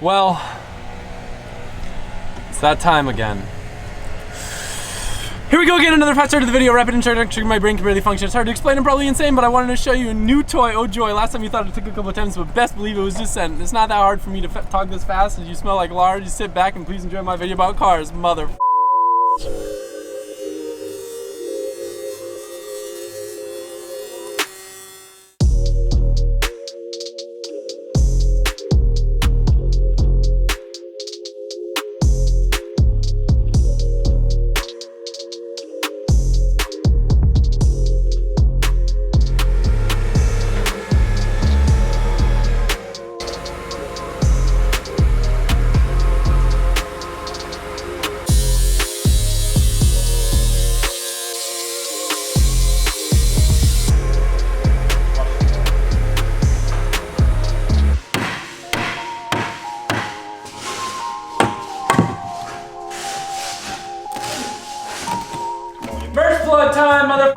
Well, it's that time again. Here we go again, another fast start to the video. Rapid introduction, my brain can barely function. It's hard to explain and probably insane, but I wanted to show you a new toy. Oh joy, last time you thought it took a couple attempts, but best believe it was just sent. It's not that hard for me to talk this fast. As you smell like lard, just sit back and please enjoy my video about cars, mother. First blood time, mother.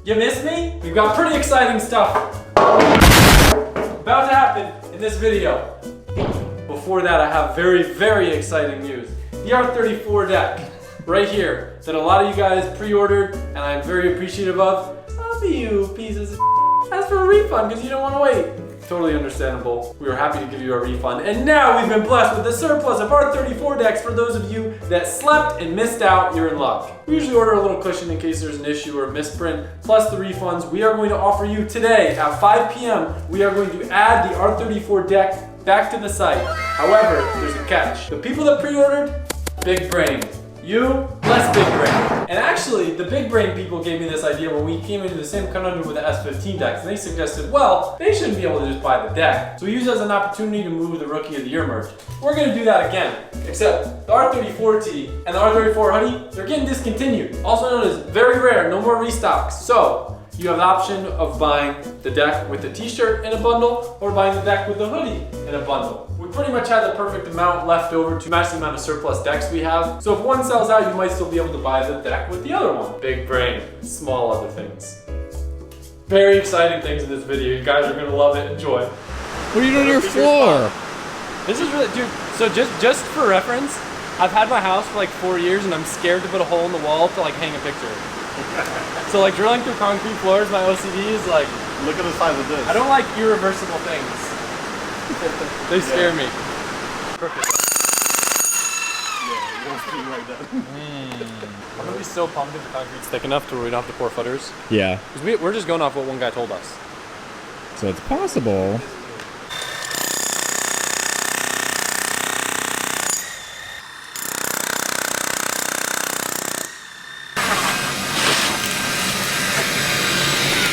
You missed me? We've got pretty exciting stuff about to happen in this video. Before that, I have very, very exciting news. The R34 deck, right here, that a lot of you guys pre-ordered, and I'm very appreciative of. Some of you pieces of asked for a refund because you don't want to wait. Totally understandable. We were happy to give you a refund. And now we've been blessed with the surplus of R34 decks. For those of you that slept and missed out, you're in luck. We usually order a little cushion in case there's an issue or a misprint, plus the refunds. We are going to offer you today at 5 p.m. We are going to add the R34 deck back to the site. However, there's a catch. The people that pre-ordered, big brain. You, less big brain. And actually, the big brain people gave me this idea when we came into the same conundrum with the S15 decks, and they suggested, well, they shouldn't be able to just buy the deck. So we use it as an opportunity to move the Rookie of the Year merch. We're gonna do that again, except the R34T and the R34 hoodie, they're getting discontinued. Also known as very rare, no more restocks. So, you have the option of buying the deck with the t-shirt in a bundle, or buying the deck with the hoodie in a bundle. We pretty much had the perfect amount left over to match the amount of surplus decks we have. So if one sells out, you might still be able to buy the deck with the other one. Big brain, small other things. Very exciting things in this video. You guys are gonna love it. Enjoy. What are you doing on your floor? This is really, dude, so just for reference, I've had my house for like 4 years and I'm scared to put a hole in the wall to like hang a picture. So like drilling through concrete floors, my OCD is like... Look at the size of this. I don't like irreversible things. They scare me. Perfect. Yeah, you don't see like that. I'm gonna be so pumped if the concrete's thick enough to where we don't have to pour footers. Yeah. Because we're just going off what one guy told us. So it's possible.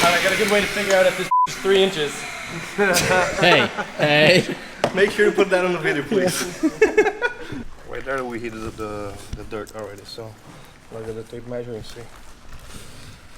Alright, I got a good way to figure out if this is 3 inches. Hey. Make sure you put that on the video, please. Right there, we heated the dirt already, so I'm gonna tape measure and see.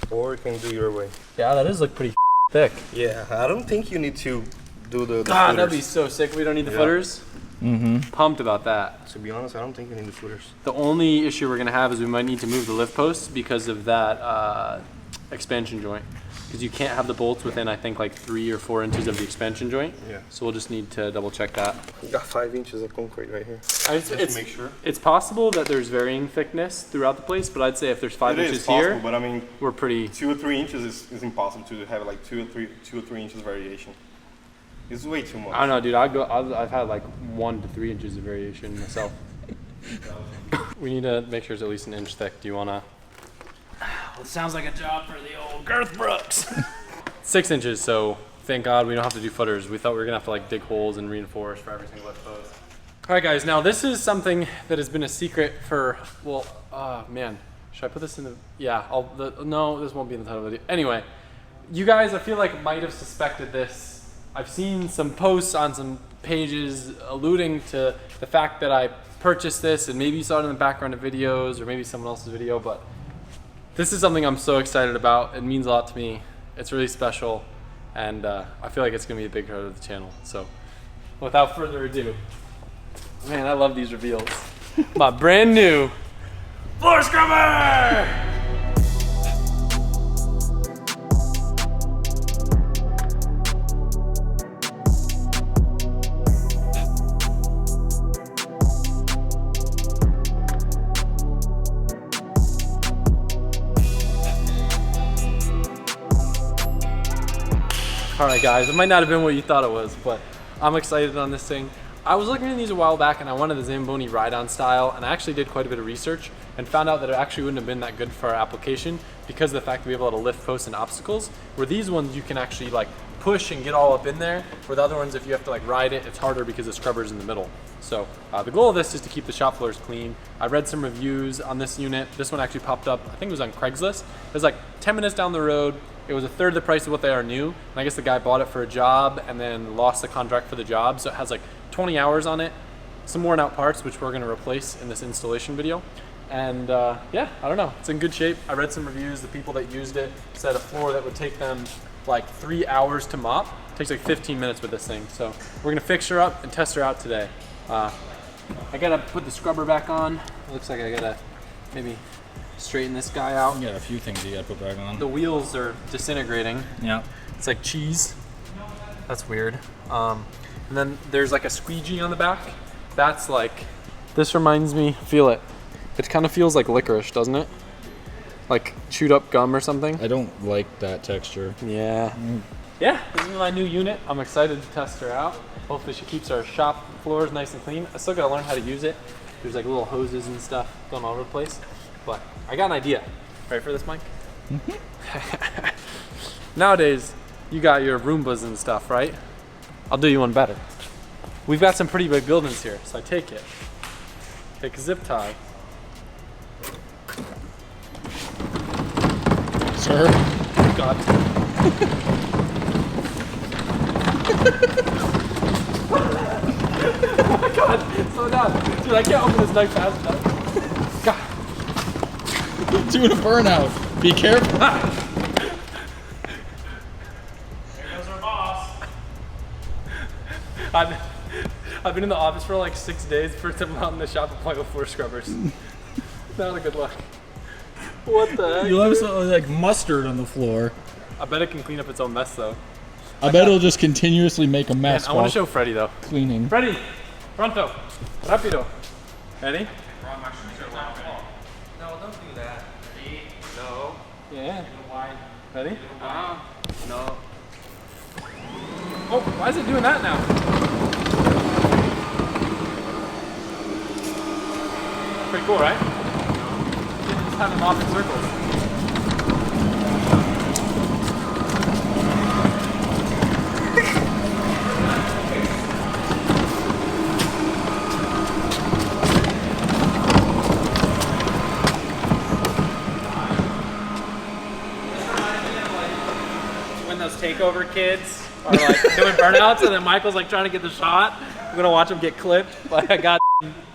Or you can do your way. Yeah, that does look pretty thick. Yeah, I don't think you need to do the God, footers. that'd be so sick. We don't need the footers. Mm-hmm. Pumped about that. To be honest, I don't think you need the footers. The only issue we're gonna have is we might need to move the lift posts because of that expansion joint. Because you can't have the bolts within, I think, like 3 or 4 inches of the expansion joint. Yeah. So we'll just need to double check that. We got 5 inches of concrete right here. It's, make sure. It's possible that there's varying thickness throughout the place, but I'd say if there's 5 It inches is possible, here, but I mean, we're pretty... 2 or 3 inches is impossible to have like 2 or 3 inches variation. It's way too much. I don't know, dude. I've had like 1 to 3 inches of variation myself. We need to make sure it's at least an inch thick. Do you wanna? Well, it sounds like a job for the old Girth Brooks. 6 inches, so thank God we don't have to do footers. We thought we were gonna have to like dig holes and reinforce for every single lift post. All right, guys. Now this is something that has been a secret for man. Should I put this in the? Yeah. No, this won't be in the title of the video. Anyway, you guys, I feel like might have suspected this. I've seen some posts on some pages alluding to the fact that I purchased this, and maybe you saw it in the background of videos or maybe someone else's video, but this is something I'm so excited about. It means a lot to me. It's really special, and I feel like it's gonna be a big part of the channel. So without further ado, man, I love these reveals. My brand new floor scrubber! Alright guys, it might not have been what you thought it was, but I'm excited on this thing. I was looking at these a while back and I wanted the Zamboni ride-on style, and I actually did quite a bit of research and found out that it actually wouldn't have been that good for our application because of the fact that we have a lot of lift posts and obstacles, where these ones you can actually like push and get all up in there, where the other ones, if you have to like ride it, it's harder because the scrubber's in the middle. So the goal of this is to keep the shop floors clean. I read some reviews on this unit. This one actually popped up, I think it was on Craigslist. It was like 10 minutes down the road. It was a third of the price of what they are new. And I guess the guy bought it for a job and then lost the contract for the job. So it has like 20 hours on it, some worn out parts, which we're gonna replace in this installation video. And yeah, I don't know, it's in good shape. I read some reviews. The people that used it said a floor that would take them like 3 hours to mop takes like 15 minutes with this thing. So we're gonna fix her up and test her out today. I gotta put the scrubber back on. It looks like I gotta maybe straighten this guy out. You got a few things you gotta put back on. The wheels are disintegrating. Yeah. It's like cheese. That's weird. And then there's like a squeegee on the back. That's like, this reminds me, feel it. It kind of feels like licorice, doesn't it? Like chewed up gum or something. I don't like that texture. Yeah. Yeah, this is my new unit. I'm excited to test her out. Hopefully she keeps our shop floors nice and clean. I still gotta learn how to use it. There's like little hoses and stuff going all over the place. But I got an idea. Ready for this, Mike? Nowadays, you got your Roombas and stuff, right? I'll do you one better. We've got some pretty big buildings here, so I take it. Take a zip tie. Sir? God. Oh my God, slow down. Dude, I can't open this knife fast enough. God. Doing a burnout. Be careful. There goes our boss. I've been in the office for like 6 days. First time out in the shop applying with floor scrubbers. Not a good look. What the heck? You'll have something like mustard on the floor. I bet it can clean up its own mess though. I bet it'll just continuously make a mess. Man, I want to show Freddy though. Cleaning. Freddy, pronto, rapido. Ready? No, don't do that. Ready? No. Yeah. Wide. Ready? No. Oh, why is it doing that now? Pretty cool, right? Just have them off in circles. When those takeover kids are like doing burnouts and then Michael's like trying to get the shot. I'm gonna watch him get clipped by a god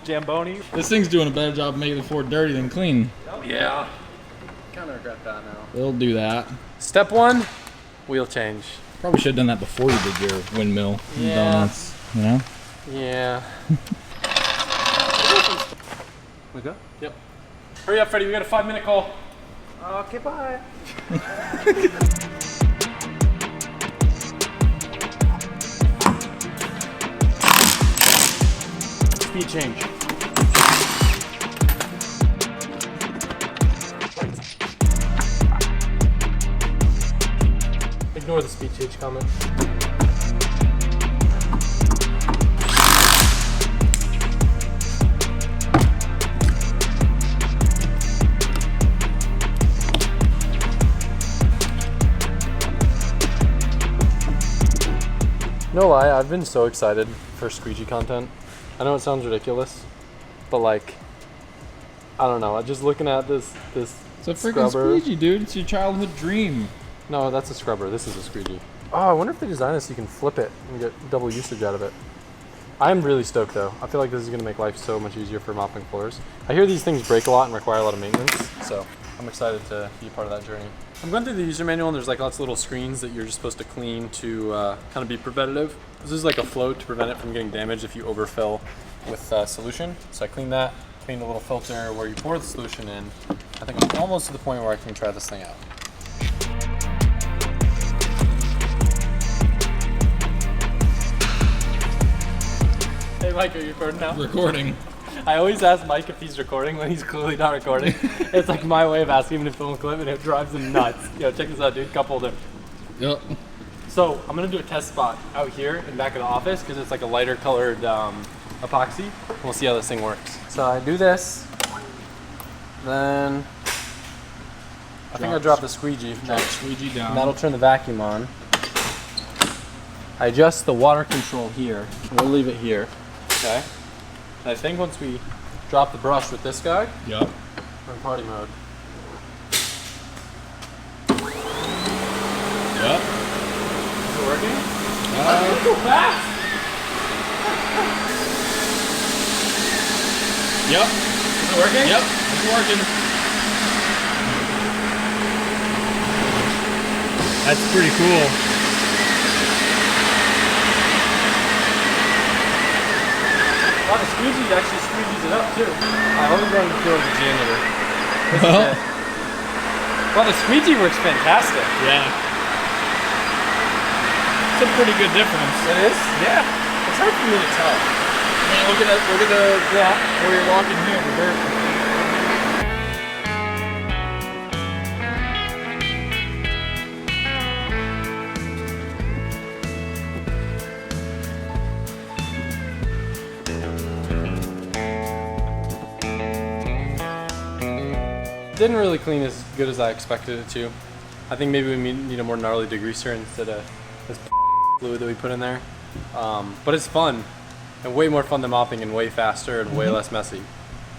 Jamboni. This thing's doing a better job of making the floor dirty than clean. Yeah. Kinda regret that now. It'll do that. Step one, wheel change. Probably should have done that before you did your windmill and Yeah. donuts. You know? Yeah. We go? Yep. Hurry up, Freddie, we got a 5-minute call. Okay, bye. Speed change. Ignore the speed change comment. No lie, I've been so excited for squeegee content. I know it sounds ridiculous, but like, I don't know. Just looking at this It's a freaking scrubber. squeegee, dude. It's your childhood dream. No, that's a scrubber. This is a squeegee. Oh, I wonder if they designed this so you can flip it and get double usage out of it. I'm really stoked though. I feel like this is gonna make life so much easier for mopping floors. I hear these things break a lot and require a lot of maintenance, so I'm excited to be a part of that journey. I'm going through the user manual and there's like lots of little screens that you're just supposed to clean to kind of be preventative. This is like a float to prevent it from getting damaged if you overfill with solution. So I cleaned that, cleaned a little filter where you pour the solution in. I think I'm almost to the point where I can try this thing out. Hey Mike, are you recording now? Recording. I always ask Mike if he's recording when he's clearly not recording. It's like my way of asking him to film a clip and it drives him nuts. Yo, check this out, dude. Couple of them. Yep. So I'm gonna do a test spot out here in back of the office because it's like a lighter colored epoxy. We'll see how this thing works. So I do this, then I think I dropped the squeegee. Drop the squeegee down. And that'll turn the vacuum on. I adjust the water control here. We'll leave it here. Okay. And I think once we drop the brush with this guy, Yep. we're in party mode. Yep. Is it working? Go fast! Yep. Is it working? Yep. It's working. That's pretty cool. Wow, the squeegee actually squeegees it up too. I always wanted to feel like a janitor. This is it. Wow, the squeegee works fantastic. Yeah. It's a pretty good difference. It is? Yeah. It's hard for me to tell. Man, look at where you're walking here. The dirt. Didn't really clean as good as I expected it to. I think maybe we need a more gnarly degreaser instead of this fluid that we put in there. But it's fun, and way more fun than mopping, and way faster and way less messy.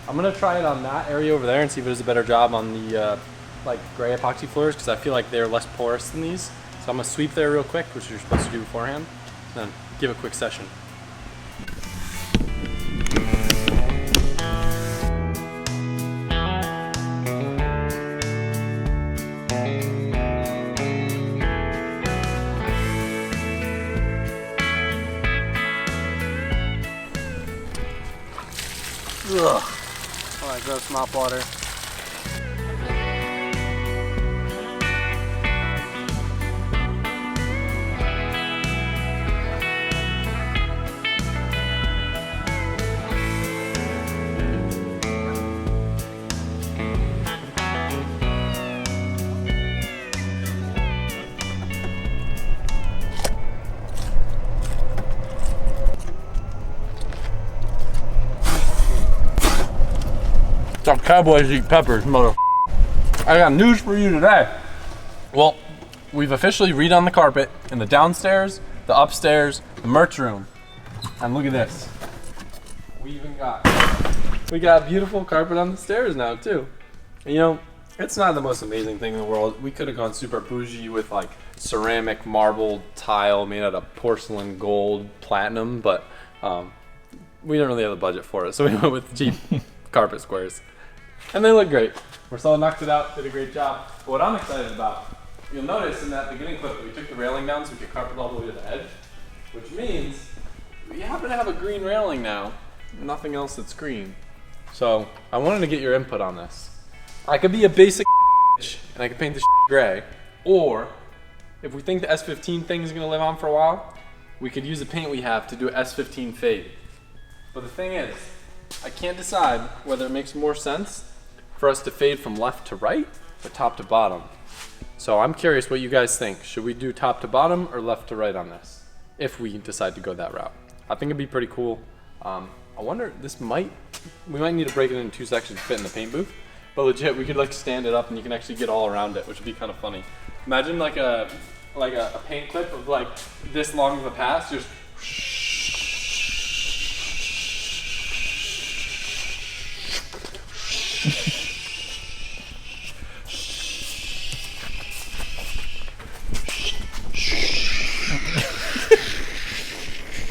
I'm gonna try it on that area over there and see if it does a better job on the like gray epoxy floors, because I feel like they're less porous than these. So I'm gonna sweep there real quick, which you're supposed to do beforehand, then give a quick session. Ugh. Oh, that gross mop water. Some cowboys eat peppers, mother. I got news for you today. Well, we've officially redone the carpet in the downstairs, the upstairs, the merch room. And look at this. We got beautiful carpet on the stairs now too. And, you know, it's not the most amazing thing in the world. We could have gone super bougie with like ceramic marble tile made out of porcelain, gold, platinum, but we didn't really have the budget for it, so we went with cheap carpet squares. And they look great. Marcella knocked it out, did a great job. But what I'm excited about, you'll notice in that beginning clip that we took the railing down so we could carpet all the way to the edge, which means we happen to have a green railing now, nothing else that's green. So I wanted to get your input on this. I could be a basic and I could paint the gray, or if we think the S15 thing is gonna live on for a while, we could use the paint we have to do an S15 fade. But the thing is, I can't decide whether it makes more sense for us to fade from left to right or top to bottom. So I'm curious what you guys think. Should we do top to bottom or left to right on this, if we decide to go that route? I think it'd be pretty cool. I wonder, we might need to break it into 2 sections to fit in the paint booth, but legit, we could like stand it up and you can actually get all around it, which would be kind of funny. Imagine like a paint clip of like this long of a pass, just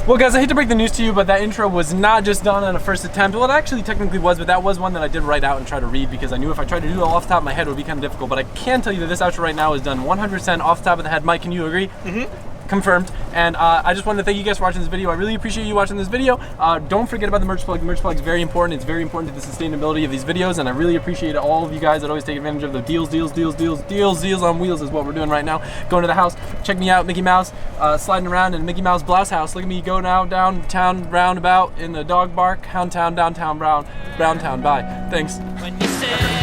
Well guys, I hate to break the news to you, but that intro was not just done on a first attempt. Well, it actually technically was, but that was one that I did write out and try to read because I knew if I tried to do it off the top of my head, it would be kind of difficult. But I can tell you that this outro right now is done 100% off the top of the head. Mike, can you agree? Mm-hmm. Confirmed. And I just wanted to thank you guys for watching this video. I really appreciate you watching this video. Don't forget about the merch plug. The merch plug is very important. It's very important to the sustainability of these videos, and I really appreciate all of you guys that always take advantage of the deals on wheels is what we're doing right now. Going to the house, check me out, Mickey Mouse, sliding around in Mickey Mouse Blouse house. Look at me go now downtown roundabout in the dog bark, hound town, downtown, brown town. Bye. Thanks. When you say